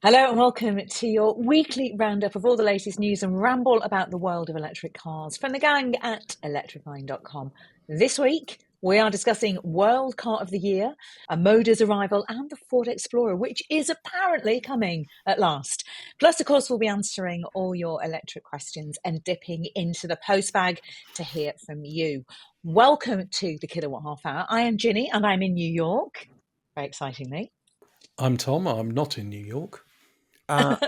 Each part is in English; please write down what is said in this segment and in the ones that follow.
Hello and welcome to your weekly roundup of all the latest news and ramble about the world of electric cars from the gang at electrifying.com. This week, we are discussing World Car of the Year, Amoda's arrival, and the Ford Explorer, which is apparently coming at last. Plus, of course, we'll be answering all your electric questions and dipping into the postbag to hear from you. Welcome to the Kilowatt Half Hour. I am Ginny and I'm in New York, very excitingly. I'm Tom. I'm not in New York. And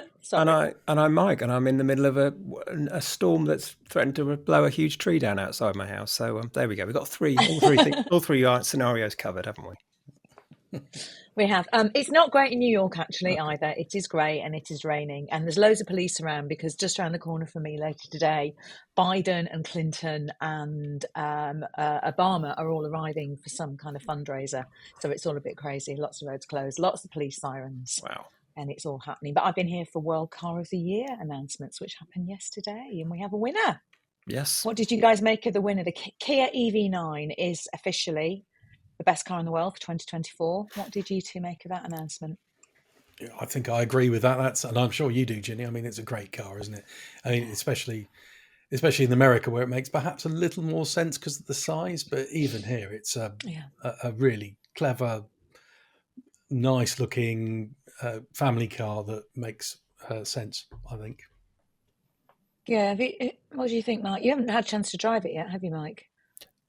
I'm Mike, and I'm in the middle of a storm that's threatened to blow a huge tree down outside my house. So there we go. We've got all three scenarios covered, haven't we? We have. It's not great in New York, actually, either. It is grey and it is raining. And there's loads of police around because just around the corner from me later today, Biden and Clinton and Obama are all arriving for some kind of fundraiser. So it's all a bit crazy. Lots of roads closed, lots of police sirens. Wow. And it's all happening. But I've been here for World Car of the Year announcements, which happened yesterday. And we have a winner. Yes. What did you guys make of the winner? The Kia EV9 is officially the best car in the world for 2024. What did you two make of that announcement? Yeah, I think I agree with that. And I'm sure you do, Ginny. I mean, it's a great car, isn't it? I mean, especially in America, where it makes perhaps a little more sense because of the size. But even here, it's a really clever, nice-looking family car that makes sense, I think. Yeah. What do you think, Mike? You haven't had a chance to drive it yet, have you, Mike?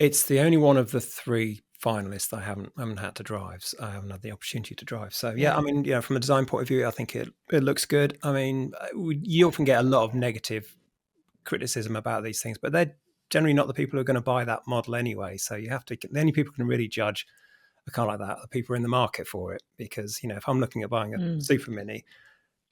It's the only one of the three finalists I haven't had to drive. So I haven't had the opportunity to drive. So yeah, I mean, from a design point of view, I think it looks good. I mean, you often get a lot of negative criticism about these things, but they're generally not the people who are going to buy that model anyway. So you have to. The only people who can really judge a car like that are the people in the market for it. Because if I'm looking at buying a Super Mini,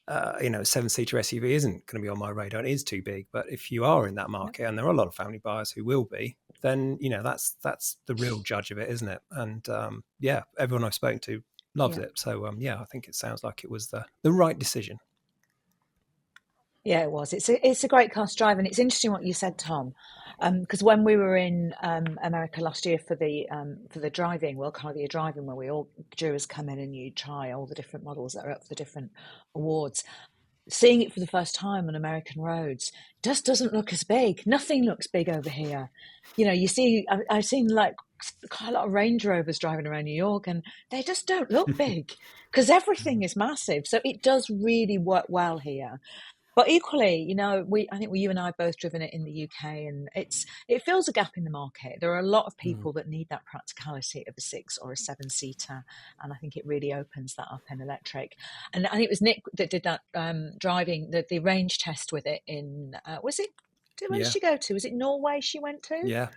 a 7-seater SUV isn't going to be on my radar. It is too big. But if you are in that market, and there are a lot of family buyers who will be, then that's the real judge of it, isn't it? And everyone I've spoken to loves it. So I think it sounds like it was the right decision. Yeah, it was. It's a great car to drive, and it's interesting what you said, Tom, because when we were in America last year for the driving World Car of the Year driving, where we all jurors come in and you try all the different models that are up for the different awards. Seeing it for the first time on American roads just doesn't look as big. Nothing looks big over here. I've seen like quite a lot of Range Rovers driving around New York, and they just don't look big because everything is massive. So it does really work well here. But equally, I think you and I have both driven it in the UK, and it fills a gap in the market. There are a lot of people that need that practicality of a 6 or a 7-seater, and I think it really opens that up in electric. And I think it was Nick that did that driving the range test with it in where did she go to? Was it Norway she went to? Yeah,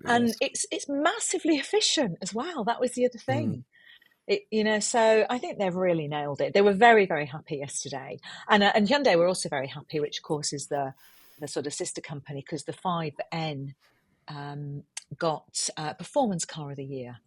and it's massively efficient as well. That was the other thing. So I think they've really nailed it. They were very, very happy yesterday. And Hyundai were also very happy, which of course is the sort of sister company, because the 5N got Performance Car of the Year.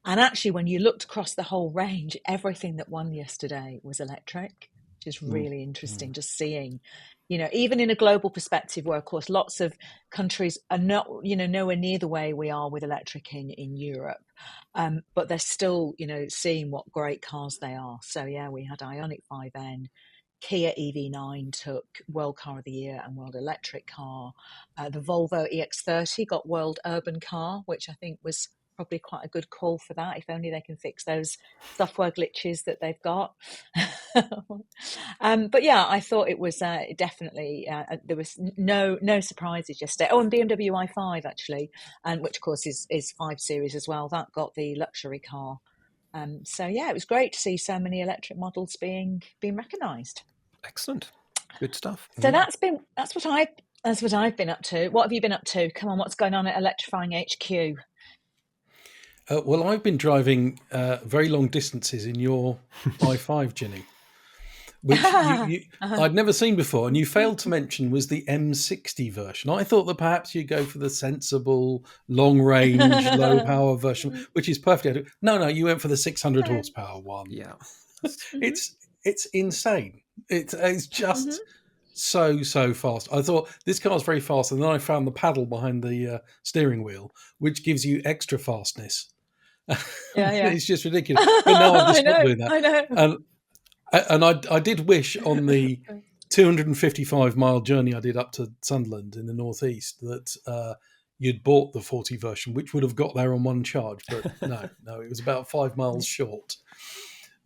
And actually, when you looked across the whole range, everything that won yesterday was electric, which is really interesting, just seeing, even in a global perspective where, of course, lots of countries are not, nowhere near the way we are with electric in Europe. But they're still, seeing what great cars they are. So, yeah, we had Ioniq 5N. Kia EV9 took World Car of the Year and World Electric Car. The Volvo EX30 got World Urban Car, which I think was probably quite a good call for that, if only they can fix those software glitches that they've got. But yeah, I thought it was definitely, there was no surprises yesterday. Oh, and BMW i5 actually, and which of course is 5 Series as well, that got the luxury car. So yeah, it was great to see so many electric models being recognised. Excellent, good stuff. So that's what I've been up to. What have you been up to? Come on, what's going on at Electrifying HQ? Well, I've been driving very long distances in your i5, Jenny, which I'd never seen before, and you failed to mention was the M60 version. I thought that perhaps you'd go for the sensible, long-range, low-power version, which is perfect. No, you went for the 600 horsepower one. Yeah, it's insane. It's just so fast. I thought this car's very fast, and then I found the paddle behind the steering wheel, which gives you extra fastness. Yeah. It's just ridiculous. But no, I've just stopped doing that. I know. And I did wish on the 255-mile journey I did up to Sunderland in the northeast that you'd bought the 40 version, which would have got there on one charge. But no, it was about 5 miles short.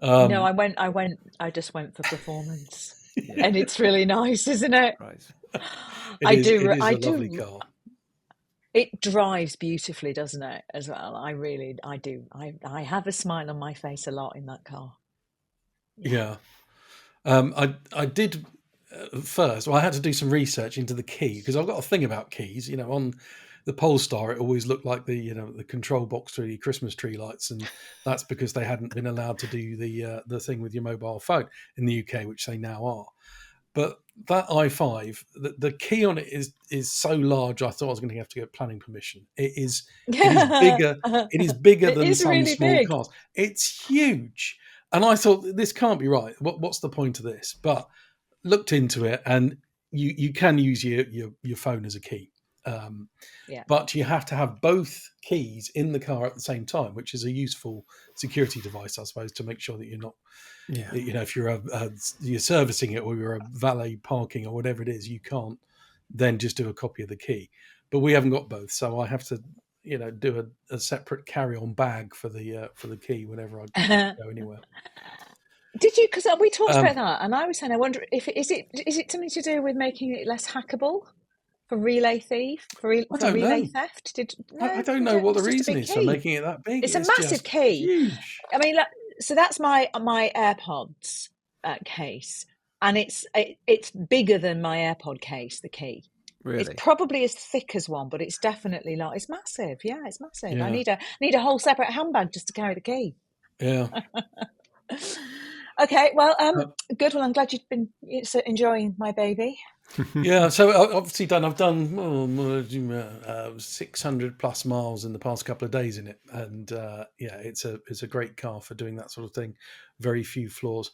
No, I just went for performance. And it's really nice, isn't it? Right. It is a lovely car. It drives beautifully, doesn't it, as well? I do. I have a smile on my face a lot in that car. Yeah. I did first, well, I had to do some research into the key, because I've got a thing about keys. On the Polestar, it always looked like the control box through your Christmas tree lights, and that's because they hadn't been allowed to do the thing with your mobile phone in the UK, which they now are. But that i5, the key on it is so large, I thought I was going to have to get planning permission. It is bigger. It is bigger than some really small cars. It's huge. And I thought, this can't be right. What's the point of this? But looked into it, and you can use your phone as a key. But you have to have both keys in the car at the same time, which is a useful security device, I suppose, to make sure that you're not, if you're you're servicing it, or you're a valet parking or whatever it is, you can't then just do a copy of the key. But we haven't got both, so I have to, do a separate carry-on bag for the key whenever I go anywhere. Did you? Because we talked about that, and I was saying, I wonder if is it something to do with making it less hackable for relay theft? I don't know what the reason is for making it that big. It's a massive key. Huge. I mean, so that's my AirPods case, and it's bigger than my AirPod case. The key. Really? It's probably as thick as one, but it's definitely not. It's massive. Yeah, it's massive. Yeah. I need a whole separate handbag just to carry the key. Yeah. Okay, well, good. Well, I'm glad you've been enjoying my baby. Yeah, so obviously I've done 600 plus miles in the past couple of days in it, and it's a great car for doing that sort of thing. Very few flaws,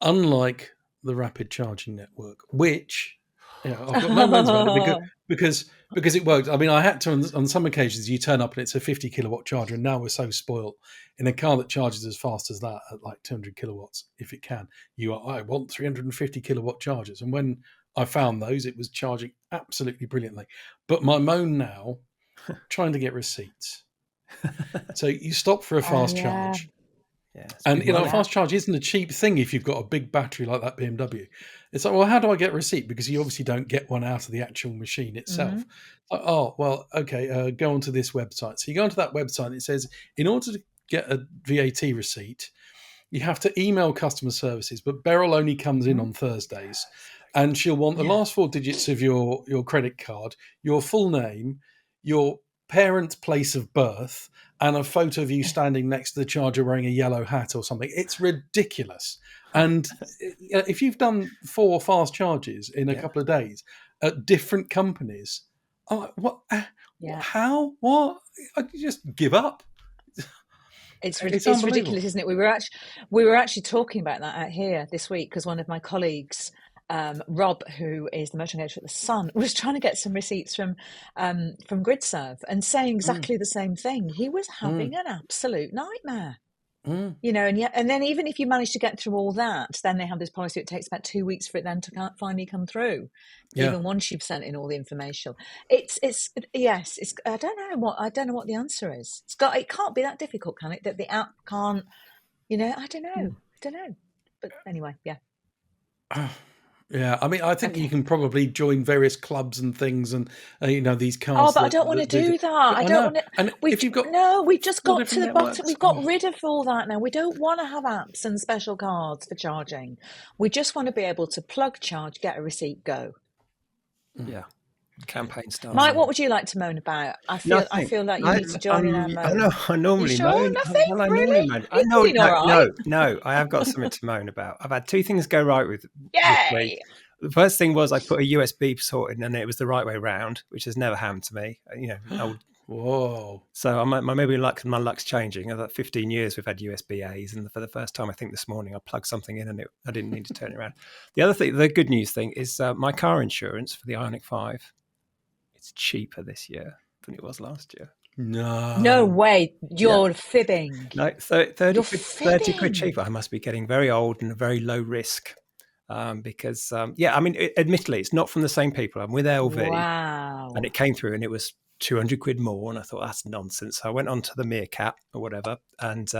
unlike the rapid charging network, which I've got no words about it because it works. I mean, I had to on some occasions. You turn up and it's a 50 kilowatt charger, and now we're so spoiled in a car that charges as fast as that at like 200 kilowatts, if it can. I want 350 kilowatt chargers, and when I found those, it was charging absolutely brilliantly. But my moan now, trying to get receipts. So you stop for a fast charge. Yeah, and a fast charge isn't a cheap thing if you've got a big battery like that BMW. It's like, well, how do I get a receipt? Because you obviously don't get one out of the actual machine itself. Mm-hmm. Like, oh, well, okay, go onto this website. So you go onto that website and it says, in order to get a VAT receipt, you have to email customer services, but Beryl only comes in on Thursdays. And she'll want the last 4 digits of your credit card, your full name, your parent's place of birth, and a photo of you standing next to the charger wearing a yellow hat or something. It's ridiculous. And if you've done 4 fast charges in a couple of days at different companies, I'm like, what? How? What? I just give up. It's ridiculous, isn't it? We were actually talking about that out here this week because one of my colleagues, Rob, who is the motor manager at the Sun, was trying to get some receipts from GridServe and saying exactly the same thing. He was having an absolute nightmare. And then even if you manage to get through all that, then they have this policy. It takes about 2 weeks for it then to finally come through. Even once you've sent in all the information, it's I don't know what the answer is. It can't be that difficult, can it? That the app can't. I don't know. But anyway, yeah. Yeah, I mean, I think you can probably join various clubs and things, and these cars. Oh, but I don't want to do that. I don't want to. And if you've got we just got to the bottom. We've got rid of all that now. We don't want to have apps and special cards for charging. We just want to be able to plug, charge, get a receipt, go. Yeah. Campaign style. Mike, what would you like to moan about? I feel like you need to join in our moan. I normally moan. Nothing? Well, really? No, I have got something to moan about. I've had 2 things go right with me. The first thing was I put a USB sort in and it was the right way round, which has never happened to me. Whoa. So maybe my luck's changing. Over 15 years we've had USB-A's, and for the first time I think this morning I plugged something in and I didn't need to turn it around. The other thing, the good news thing is my car insurance for the Ioniq 5, it's cheaper this year than it was last year. No No. way. Yeah. You're fibbing. No, 30 You're quid, 30 quid fibbing. cheaper. I must be getting very old and very low risk. Because, I mean, admittedly, it's not from the same people. I'm with LV, Wow. and it came through and it was 200 quid more. And I thought, that's nonsense. So I went on to the Meerkat or whatever. And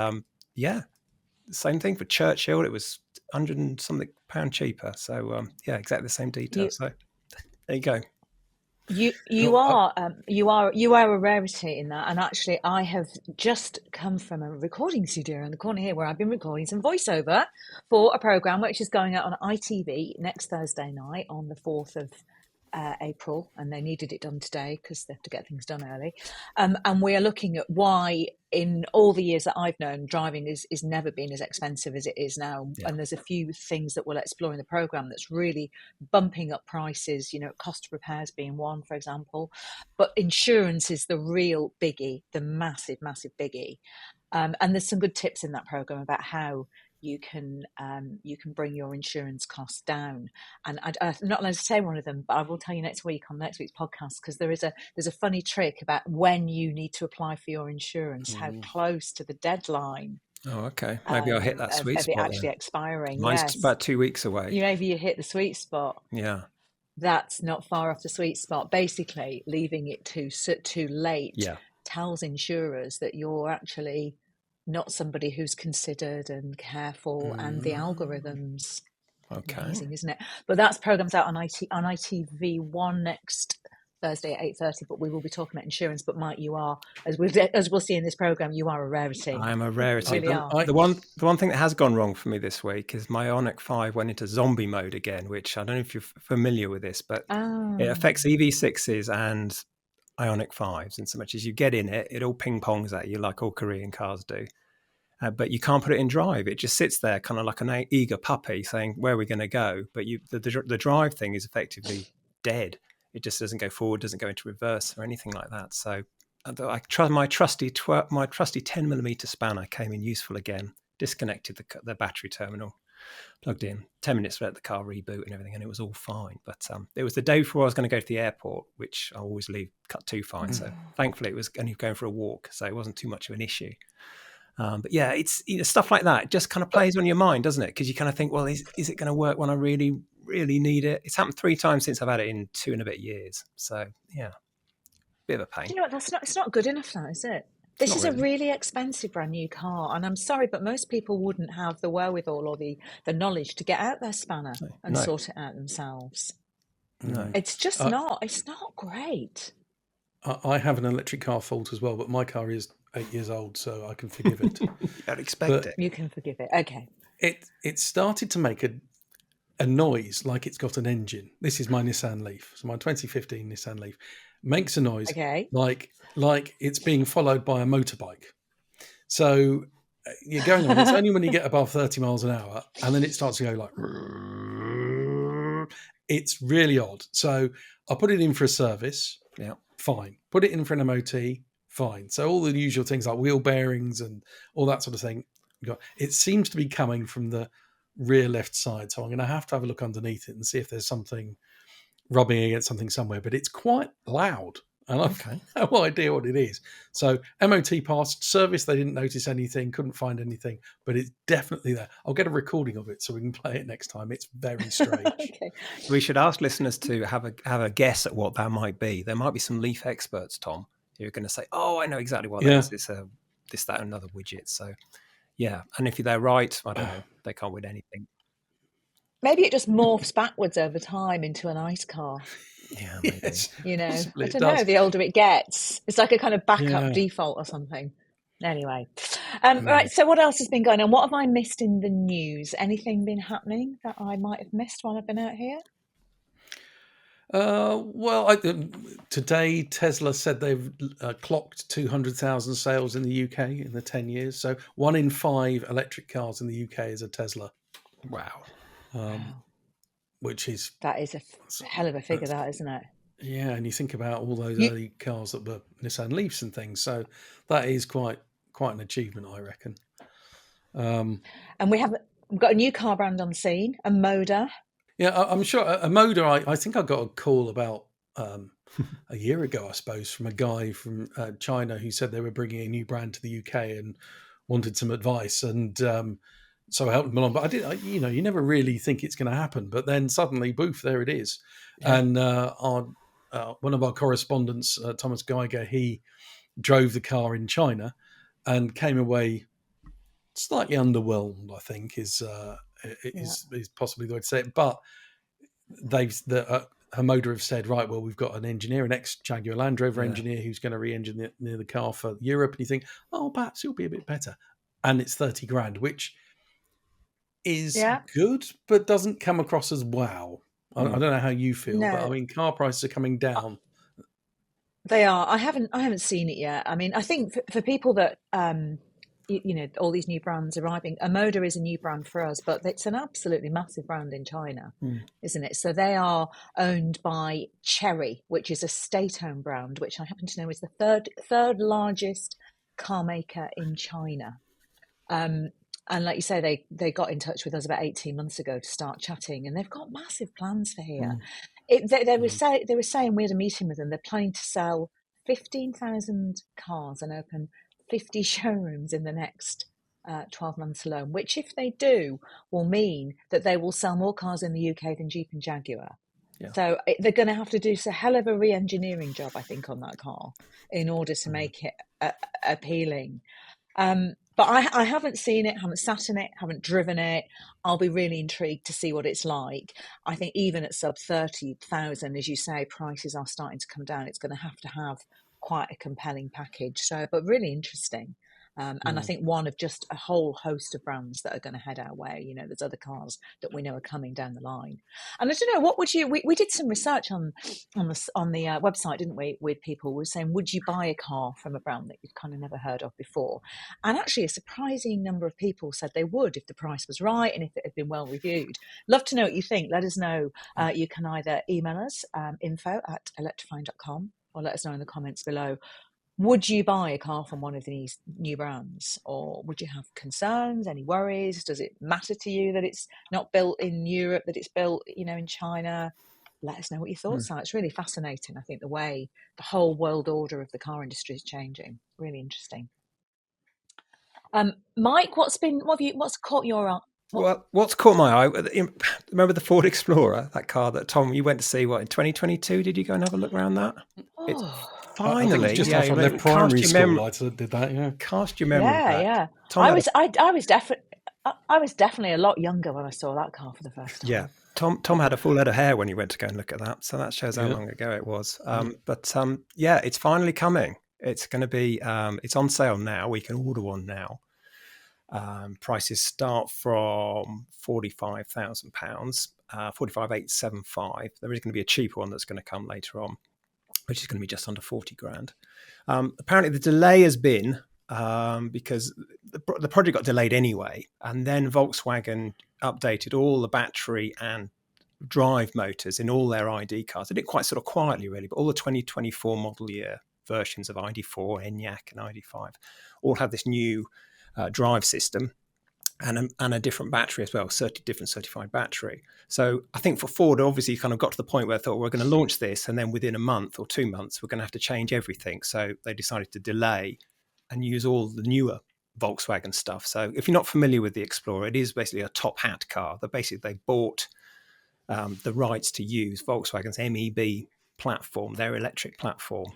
same thing for Churchill. It was 100 and something pound cheaper. So, exactly the same detail. You So there you go. you are a rarity in that. And actually, I have just come from a recording studio around the corner here where I've been recording some voiceover for a program which is going out on ITV next Thursday night on the 4th of April, and they needed it done today because they have to get things done early. And we are looking at why, in all the years that I've known, driving is never been as expensive as it is now. Yeah. And there's a few things that we'll explore in the programme that's really bumping up prices, cost of repairs being one, for example. But insurance is the real biggie, the massive, massive biggie. And there's some good tips in that programme about how you can bring your insurance costs down. And I'm not allowed to say one of them, but I will tell you next week on next week's podcast, because there's a funny trick about when you need to apply for your insurance, how close to the deadline. Oh, okay. Maybe I'll hit that sweet of it spot. actually expiring. Mine's Yes, about 2 weeks away. maybe you hit the sweet spot. Yeah. That's not far off the sweet spot. Basically, leaving it too late tells insurers that you're actually not somebody who's considered and careful, and the algorithms. Okay. Amazing, isn't it? But that's programmed out on ITV1 next Thursday at 8:30. But we will be talking about insurance. But Mike, you are, as we'll see in this program, you are a rarity. I am a rarity. You really are. The one thing that has gone wrong for me this week is my Ioniq 5 went into zombie mode again, which I don't know if you're familiar with this, but it affects EV6s and Ioniq 5s. And so much as you get in it, it all ping pongs at you like all Korean cars do. But you can't put it in drive. It just sits there kind of like an eager puppy saying, where are we going to go? But the drive thing is effectively dead. It just doesn't go forward, doesn't go into reverse or anything like that. So my trusty 10mm spanner came in useful again, disconnected the battery terminal, plugged in, 10 minutes let the car reboot and everything, and it was all fine. But it was the day before I was going to go to the airport, which I always leave cut too fine. So thankfully it was only going for a walk, so it wasn't too much of an issue. But yeah, it's stuff like that. It just kind of plays on your mind, doesn't it? Because you kind of think, well, is it going to work when I really, really need it? It's happened 3 times since I've had it in 2 and a bit years. So yeah, bit of a pain. You know what? It's not good enough now, is it? This is a really expensive brand new car, and I'm sorry, but most people wouldn't have the wherewithal or the knowledge to get out their spanner and sort it out themselves. No, it's just not. It's not great. I have an electric car fault as well, but my car is 8 years old, so I can forgive it. I'd expect it. You can forgive it. Okay. It started to make a noise like it's got an engine. This is my Nissan Leaf. So my 2015 Nissan Leaf makes a noise like it's being followed by a motorbike. So you're going on. It's only when you get above 30 miles an hour, and then it starts to go like. It's really odd. So I put it in for a service. Yeah. Fine. Put it in for an MOT. Fine. So all the usual things like wheel bearings and all that sort of thing. It seems to be coming from the rear left side. So I'm going to have a look underneath it and see if there's something rubbing against something somewhere. But it's quite loud. And I've no idea what it is. So MOT passed, service, they didn't notice anything, couldn't find anything, but it's definitely there. I'll get a recording of it so we can play it next time. It's very strange. Okay. We should ask listeners to have a guess at what that might be. There might be some Leaf experts, Tom, who are going to say, oh, I know exactly what that is. It's this, that, and another widget. So, yeah. And if they're right, I don't know. They can't win anything. Maybe it just morphs backwards over time into a nice car. Yeah, maybe. I don't know. The older it gets, it's like a kind of backup default or something. Anyway, right. So, what else has been going on? What have I missed in the news? Anything been happening that I might have missed while I've been out here? Today Tesla said they've clocked 200,000 sales in the UK in the 10 years. So 1 in 5 electric cars in the UK is a Tesla. Wow. Which is a hell of a figure, that, isn't it? Yeah, and you think about all those early cars that were Nissan Leafs and things, so that is quite an achievement, I reckon. And we've got a new car brand on the scene, Amoda. Yeah, I'm sure Amoda. I think I got a call about a year ago, I suppose, from a guy from China who said they were bringing a new brand to the UK and wanted some advice. And so I helped them along. But you never really think it's going to happen. But then suddenly, boof, there it is. Yeah. And one of our correspondents, Thomas Geiger, he drove the car in China and came away slightly underwhelmed, I think, is possibly the way to say it. But Amoda have said, right, well, we've got an engineer, an ex-Jaguar Land Rover engineer who's going to re-engineer the car for Europe. And you think, oh, perhaps it'll be a bit better. And it's 30 grand, which is good, but doesn't come across as wow. I don't know how you feel, but I mean, car prices are coming down. They are. I haven't seen it yet. I mean, I think for people that, all these new brands arriving, Amoda is a new brand for us, but it's an absolutely massive brand in China, isn't it? So they are owned by Chery, which is a state-owned brand, which I happen to know is the third largest car maker in China. And like you say, they got in touch with us about 18 months ago to start chatting, and they've got massive plans for here. They were saying, we had a meeting with them, they're planning to sell 15,000 cars and open 50 showrooms in the next 12 months alone, which if they do will mean that they will sell more cars in the UK than Jeep and Jaguar. Yeah. So they're going to have to do a hell of a re-engineering job, I think, on that car in order to make it appealing. But I haven't seen it, haven't sat in it, haven't driven it. I'll be really intrigued to see what it's like. I think even at sub 30,000, as you say, prices are starting to come down. It's going to have quite a compelling package. So, but really interesting. And I think one of just a whole host of brands that are going to head our way. There's other cars that we know are coming down the line. And I don't know, what would you? We did some research on the website, didn't we? With people, we were saying, would you buy a car from a brand that you'd kind of never heard of before? And actually, a surprising number of people said they would if the price was right and if it had been well reviewed. Love to know what you think. Let us know. You can either email us info@electrifying.com or let us know in the comments below. Would you buy a car from one of these new brands, or would you have concerns, any worries? Does it matter to you that it's not built in Europe, that it's built, in China? Let us know what your thoughts are. It's really fascinating. I think the way the whole world order of the car industry is changing. Really interesting. Mike, what's caught your eye? Well, what's caught my eye? Remember the Ford Explorer, that car that Tom, you went to see? What, in 2022? Did you go and have a look around that? Finally, I think it was just after I left primary school. I did that. Yeah, cast your memory back. Yeah. Tom, I was definitely a lot younger when I saw that car for the first time. Yeah, Tom had a full head of hair when you went to go and look at that, so that shows how long ago it was. But it's finally coming. It's going to be. It's on sale now. We can order one now. Prices start from £45,000, 45,875. There is going to be a cheaper one that's going to come later on, which is going to be just under 40 grand. Apparently the delay has been because the project got delayed anyway. And then Volkswagen updated all the battery and drive motors in all their ID cars. They did it quite sort of quietly, really, but all the 2024 model year versions of ID4, Enyaq and ID5 all have this new drive system. And a different battery as well, different certified battery. So I think for Ford, obviously, kind of got to the point where they thought, we're going to launch this, and then within a month or 2 months, we're going to have to change everything. So they decided to delay and use all the newer Volkswagen stuff. So if you're not familiar with the Explorer, it is basically a top hat car. They bought the rights to use Volkswagen's MEB platform, their electric platform,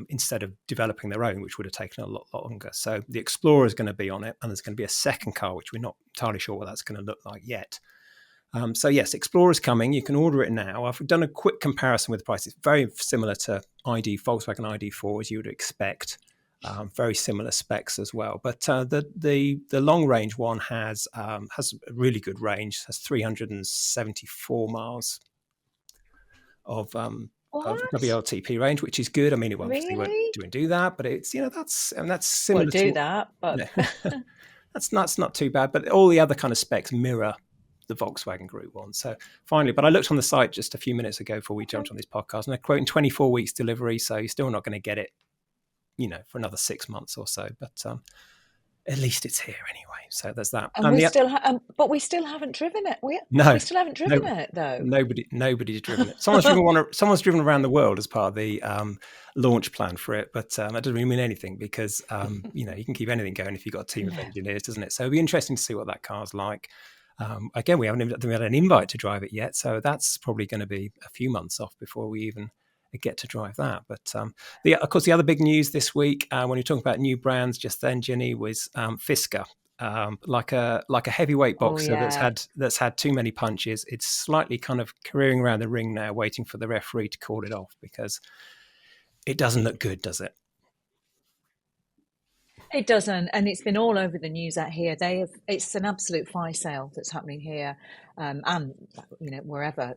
instead of developing their own, which would have taken a lot longer. So the Explorer is going to be on it, and there's going to be a second car, which we're not entirely sure what that's going to look like yet. So yes, Explorer is coming. You can order it now. I've done a quick comparison with the price. It's very similar to Volkswagen ID4, as you would expect. Very similar specs as well. But the long range one has a really good range. Has 374 miles of WLTP range, which is good. I mean, it obviously won't do that, but it's that's similar. We'll do that, but that's not too bad. But all the other kind of specs mirror the Volkswagen Group one. So finally, but I looked on the site just a few minutes ago before we jumped on this podcast, and they're quoting 24 weeks delivery. So you're still not going to get it, for another 6 months or so. But at least it's here anyway. So there's that. And we still, but we still haven't driven it. We still haven't driven it though. Nobody's driven it. Someone's driven around the world as part of the launch plan for it, but that doesn't really mean anything because you can keep anything going if you've got a team of engineers, doesn't it? So it'll be interesting to see what that car's like. Again, we haven't had an invite to drive it yet, so that's probably going to be a few months off before we even get to drive that. But of course, the other big news this week, when you're talking about new brands, just then, Ginny, was Fisker. Like a heavyweight boxer that's had too many punches. It's slightly kind of careering around the ring now, waiting for the referee to call it off because it doesn't look good, does it? It doesn't, and it's been all over the news out here. It's an absolute fire sale that's happening here, and wherever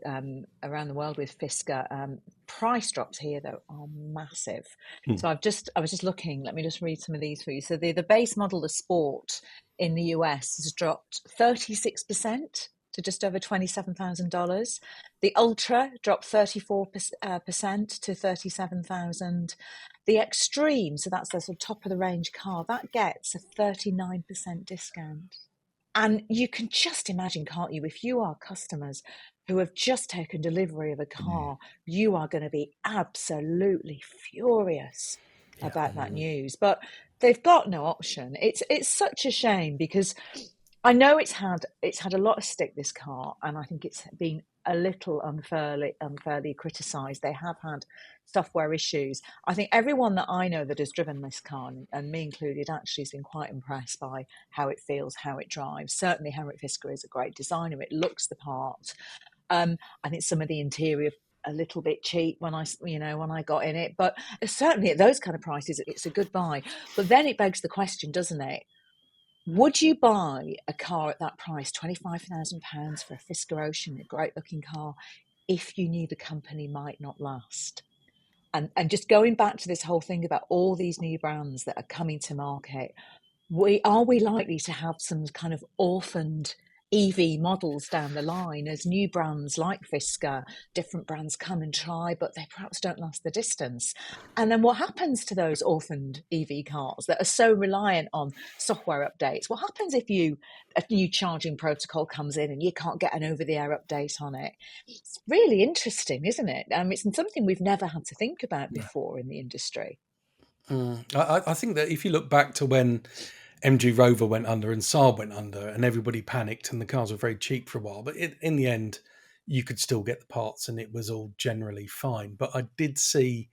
around the world with Fisker. Price drops here though are massive. So I was just looking. Let me just read some of these for you. So the base model, the Sport in the US, has dropped 36% to just over $27,000. The Ultra dropped 34% to $37,000. The Extreme, so that's the sort of top of the range car, that gets a 39% discount. And you can just imagine, can't you, if you are customers who have just taken delivery of a car, you are going to be absolutely furious about that news. But they've got no option. It's such a shame because I know it's had a lot of stick, this car, and I think it's been a little unfairly criticised. They have had software issues. I think everyone that I know that has driven this car, and me included, actually has been quite impressed by how it feels, how it drives. Certainly Henrik Fisker is a great designer. It looks the part. I think some of the interior a little bit cheap when I got in it, but certainly at those kind of prices, it's a good buy. But then it begs the question, doesn't it? Would you buy a car at that price, £25,000 for a Fisker Ocean, a great looking car, if you knew the company might not last? And just going back to this whole thing about all these new brands that are coming to market, are we likely to have some kind of orphaned EV models down the line as new brands like Fisker, different brands come and try, but they perhaps don't last the distance? And then what happens to those orphaned EV cars that are so reliant on software updates? What happens if a new charging protocol comes in and you can't get an over-the-air update on it? It's really interesting, isn't it? It's something we've never had to think about before in the industry. I think that if you look back to when MG Rover went under and Saab went under and everybody panicked and the cars were very cheap for a while, but in the end you could still get the parts and it was all generally fine. But I did see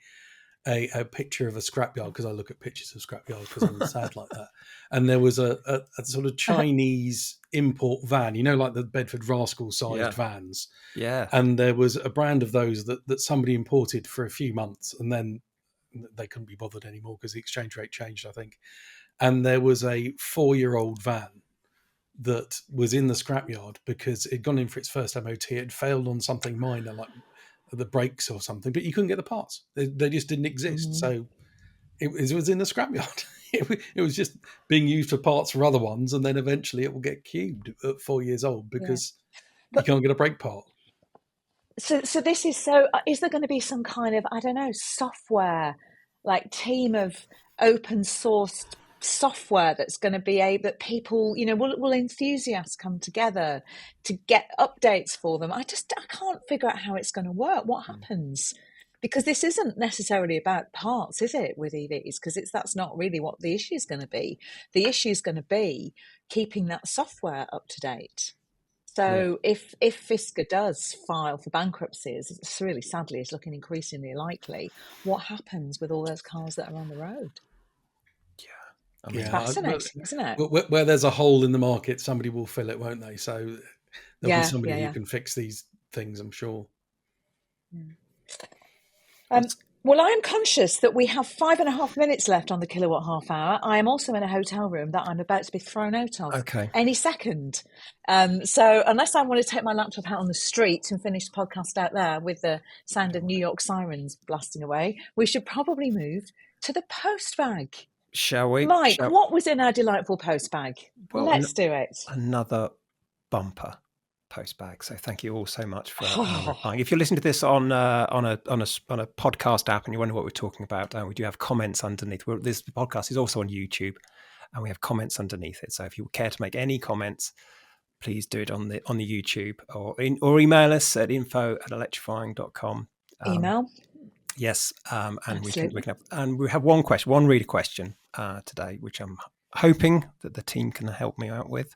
a picture of a scrapyard, because I look at pictures of scrapyards because I'm sad like that, and there was a sort of Chinese import van, like the Bedford Rascal sized vans, and there was a brand of those that somebody imported for a few months and then they couldn't be bothered anymore because the exchange rate changed, I think. And there was a 4-year-old van that was in the scrapyard because it'd gone in for its first MOT. It had failed on something minor, like the brakes or something, but you couldn't get the parts. They just didn't exist. So it was in the scrapyard. It was just being used for parts for other ones, and then eventually it will get cubed at 4 years old because you can't get a brake part. So this is is there going to be some kind of, I don't know, software, like team of open sourced software that's going to be able, that people, will enthusiasts come together to get updates for them? I can't figure out how it's going to work. What happens? Because this isn't necessarily about parts, is it, with EVs? Because that's not really what the issue is going to be. The issue is going to be keeping that software up to date. So if Fisker does file for bankruptcy, as it's really sadly is looking increasingly likely, what happens with all those cars that are on the road? It's fascinating, isn't it? Where there's a hole in the market, somebody will fill it, won't they? So there'll be somebody who can fix these things, I'm sure. Well, I am conscious that we have 5.5 minutes left on the Kilowatt half hour. I am also in a hotel room that I'm about to be thrown out of any second. So unless I want to take my laptop out on the street and finish the podcast out there with the sound of New York sirens blasting away, we should probably move to the Postbag. Shall we? Mike, what was in our delightful Postbag? Well, let's do it. Another bumper Postbag. So thank you all so much for replying. If you're listening to this on a podcast app and you wonder what we're talking about, we do have comments underneath. This podcast is also on YouTube. and we have comments underneath it. So if you care to make any comments, please do it on the YouTube or email us at info@electrifying.com. Email. Yes, and Absolutely. we have one reader question today, which I'm hoping that the team can help me out with.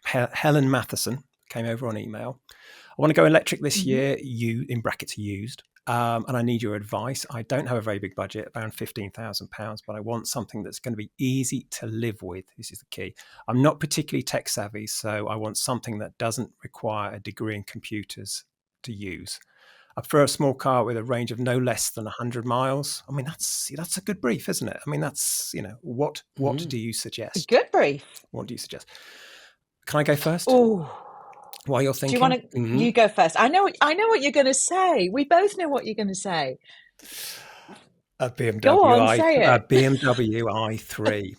Helen Matheson came over on email. I want to go electric this year, in brackets used, and I need your advice. I don't have a very big budget, around £15,000, but I want something that's going to be easy to live with. This is the key. I'm not particularly tech savvy, so I want something that doesn't require a degree in computers to use. I prefer a small car with a range of no less than 100 miles. I mean, that's a good brief, isn't it? I mean, that's, what do you suggest? Good brief. What do you suggest? Can I go first? Oh, while you're thinking, do you want to? You go first. I know what you're going to say. We both know what you're going to say. A BMW Go on, say it. BMW i3.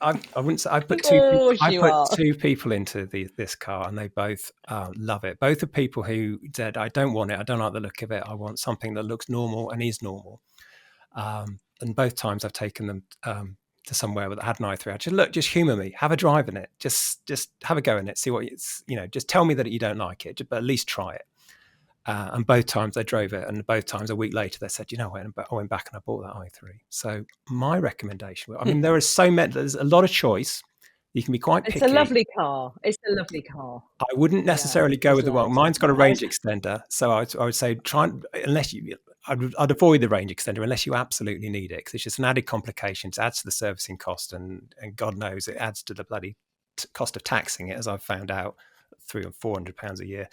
I wouldn't say I put two people into this car, and they both love it. Both are people who said, "I don't want it. I don't like the look of it. I want something that looks normal and is normal." And both times I've taken them to somewhere that had an i3. I just just humour me, have a drive in it, just have a go in it, see what it's, just tell me that you don't like it, but at least try it. And both times they drove it, and both times a week later they said, I went back and I bought that i3. So my recommendation, I mean, there's a lot of choice. You can be quite picky. It's a lovely car. I wouldn't necessarily go with the one. Mine's got a range extender, so I would say I'd avoid the range extender unless you absolutely need it, because it's just an added complication. It adds to the servicing cost, and God knows it adds to the bloody cost of taxing it, as I've found out, £300 or £400 a year.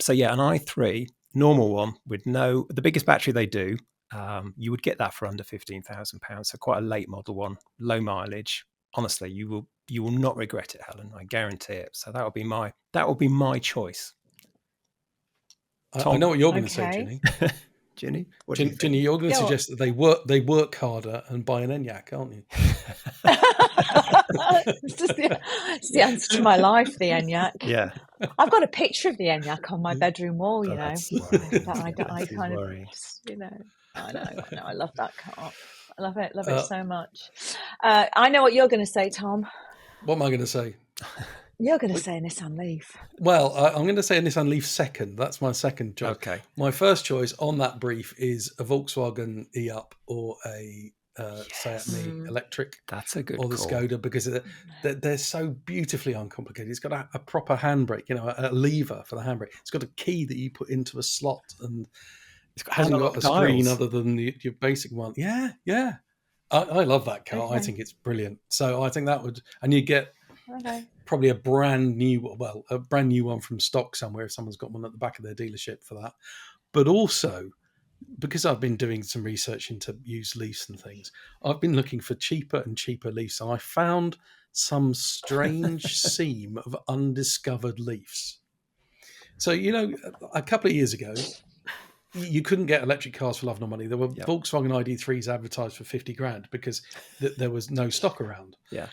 So yeah, an i3 normal one with the biggest battery they do, you would get that for under £15,000. So quite a late model one, low mileage. Honestly, you will not regret it, Helen. I guarantee it. So that will be my choice. I know what you're going to say, Ginny. Ginny, Ginny, you're going to suggest that they work harder and buy an Enyaq, aren't you? It's the answer to my life, the Enyaq. Yeah, I've got a picture of the Enyaq on my bedroom wall. I kind of, I know. I love that car. I love it so much. I know what you're going to say, Tom. What am I going to say? You're going to say a Nissan Leaf. Well, I'm going to say a Nissan Leaf second. That's my second choice. Okay. My first choice on that brief is a Volkswagen e-up or a Seat Mii electric. That's a good or the call. Skoda, because they're so beautifully uncomplicated. It's got a proper handbrake, a lever for the handbrake. It's got a key that you put into a slot, and it hasn't got a screen other than your basic one. Yeah. I love that car. Okay. I think it's brilliant. So I think that would, and you get probably a brand new one from stock somewhere if someone's got one at the back of their dealership for that. But also, because I've been doing some research into used Leafs and things, I've been looking for cheaper and cheaper Leafs, and I found some strange seam of undiscovered Leafs. So, a couple of years ago, you couldn't get electric cars for love nor money. There were Volkswagen ID3s advertised for 50 grand because there was no stock around. Yeah.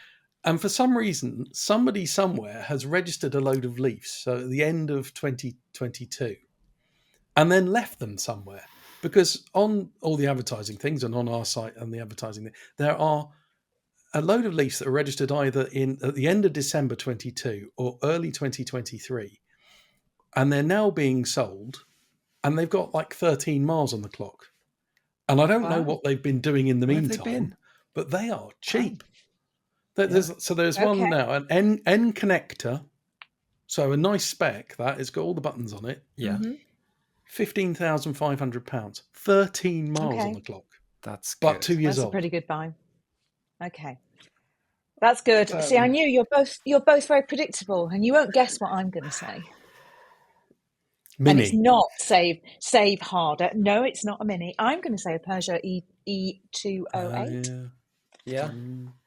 And for some reason, somebody somewhere has registered a load of Leafs, so at the end of 2022, and then left them somewhere. Because on all the advertising things and on our site and the advertising, there are a load of Leafs that are registered either at the end of December 22 or early 2023, and they're now being sold, and they've got like 13 miles on the clock. And I don't know what they've been doing in the meantime, but they are cheap. There's one now, an N connector, so a nice spec that it's got all the buttons on it. Yeah. £15,500, 13 miles on the clock. That's good. But 2 years old. That's a pretty good buy. Okay, that's good. See, I knew you're both very predictable, and you won't guess what I'm going to say. Mini. And it's not save harder. No, it's not a Mini. I'm going to say a Peugeot E208. Yeah.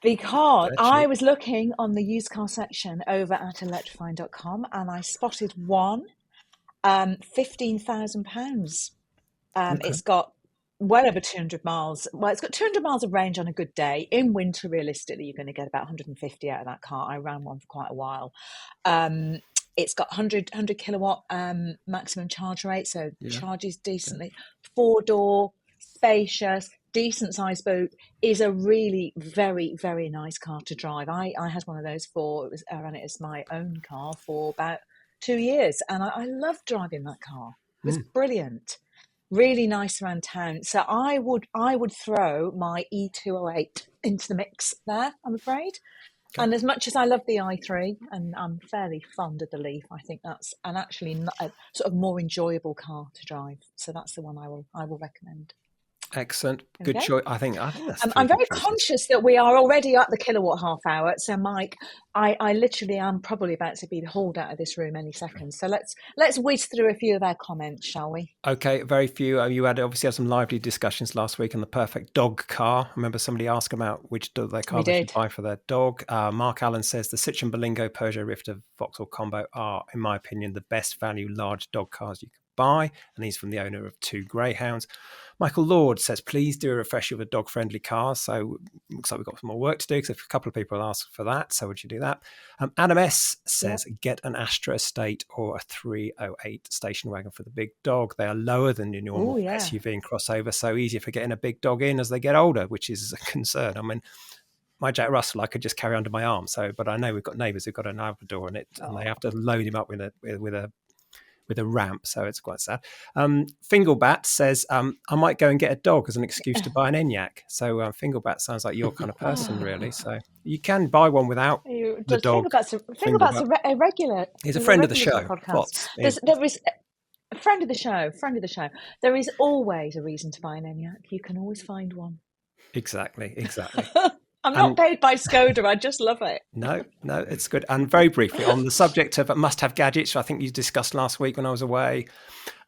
Because I was looking on the used car section over at electrifying.com, and I spotted one, £15,000. It's got well over 200 miles. Well, it's got 200 miles of range on a good day. In winter, realistically, you're going to get about 150 out of that car. I ran one for quite a while. It's got 100 kilowatt maximum charge rate, so charges decently. 4-door, spacious, decent sized boot, is a really very, very nice car to drive. I had one of those I ran it as my own car for about 2 years, and I loved driving that car. It was brilliant. Really nice around town. So I would throw my E208 into the mix there, I'm afraid. Okay. And as much as I love the i3, and I'm fairly fond of the Leaf, I think that's actually a sort of more enjoyable car to drive. So that's the one I will recommend. Excellent. Good choice. I think that's I'm very conscious that we are already at the kilowatt half hour. So, Mike, I literally am probably about to be hauled out of this room any second. So let's whiz through a few of our comments, shall we? Okay, very few. You obviously had some lively discussions last week on the perfect dog car. I remember somebody asked about which dog their car they should buy for their dog. Mark Allen says the Citroen Berlingo, Peugeot Rifter, Vauxhall Combo are, in my opinion, the best value large dog cars you could buy. And he's from the owner of 2 Greyhounds. Michael Lord says, please do a refresher of a dog-friendly car. So looks like we've got some more work to do because a couple of people asked for that. So would you do that? Adam S. says, get an Astra Estate or a 308 station wagon for the big dog. They are lower than your normal SUV and crossover, so easier for getting a big dog in as they get older, which is a concern. I mean, my Jack Russell I could just carry under my arm. But I know we've got neighbours who've got an Labrador in it, and they have to load him up with a ramp, so it's quite sad. Finglebat says, I might go and get a dog as an excuse to buy an Enyaq. So Finglebat sounds like your kind of person, really. So you can buy one without the dog. Finglebat's a regular. He's a friend of the show. There is a friend of the show. There is always a reason to buy an Enyaq. You can always find one. Exactly. I'm not paid by Skoda. I just love it. No, it's good. And very briefly on the subject of must-have gadgets, I think you discussed last week when I was away.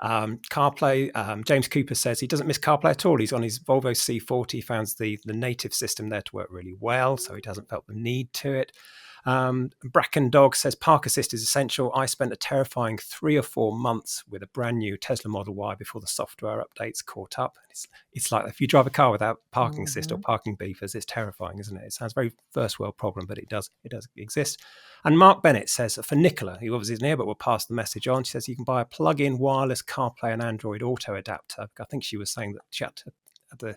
CarPlay. James Cooper says he doesn't miss CarPlay at all. He's on his Volvo C40. He found the native system there to work really well, so he hasn't felt the need to it. Bracken Dog says Park Assist is essential. I spent a terrifying 3 or 4 months with a brand new Tesla Model Y before the software updates caught up. It's like if you drive a car without parking assist or parking beepers, it's terrifying, isn't it? It sounds very first world problem, but it does exist. And Mark Bennett says for Nicola, who obviously isn't here, but we'll pass the message on. She says you can buy a plug-in wireless CarPlay and Android Auto adapter. I think she was saying that she had the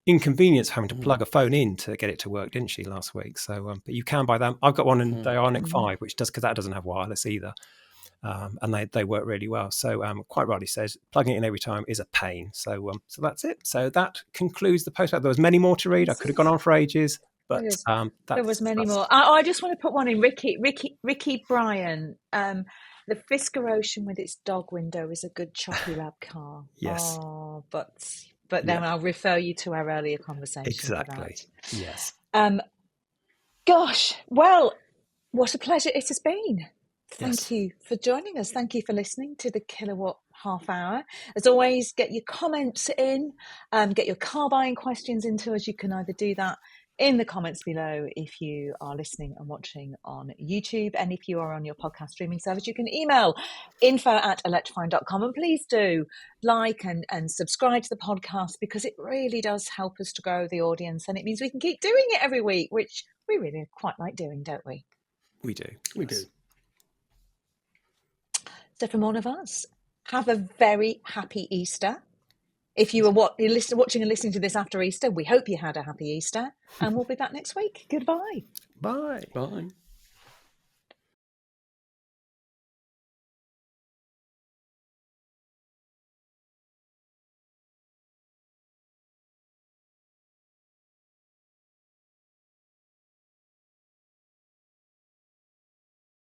inconvenience of having to plug a phone in to get it to work, didn't she, last week? So, but you can buy them. I've got one in the Ioniq 5, which does, because that doesn't have wireless either. And they work really well. So quite rightly says plugging it in every time is a pain. So that's it. So that concludes the postbag. There was many more to read. I could have gone on for ages, but there was many more. I just want to put one in. Ricky Bryan. The Fisker Ocean with its dog window is a good choppy lab car. Yes. But then I'll refer you to our earlier conversation. Exactly. Yes. Gosh, well, what a pleasure it has been. Thank you for joining us. Thank you for listening to the Kilowatt Half Hour. As always, get your comments in, get your car buying questions into us. You can either do that in the comments below if you are listening and watching on YouTube. And if you are on your podcast streaming service, you can email info@electrifying.com. And please do like and subscribe to the podcast, because it really does help us to grow the audience. And it means we can keep doing it every week, which we really quite like doing, don't we? We do. We do. So from all of us, have a very happy Easter. If you were watching and listening to this after Easter, we hope you had a happy Easter, and we'll be back next week. Goodbye. Bye. Bye.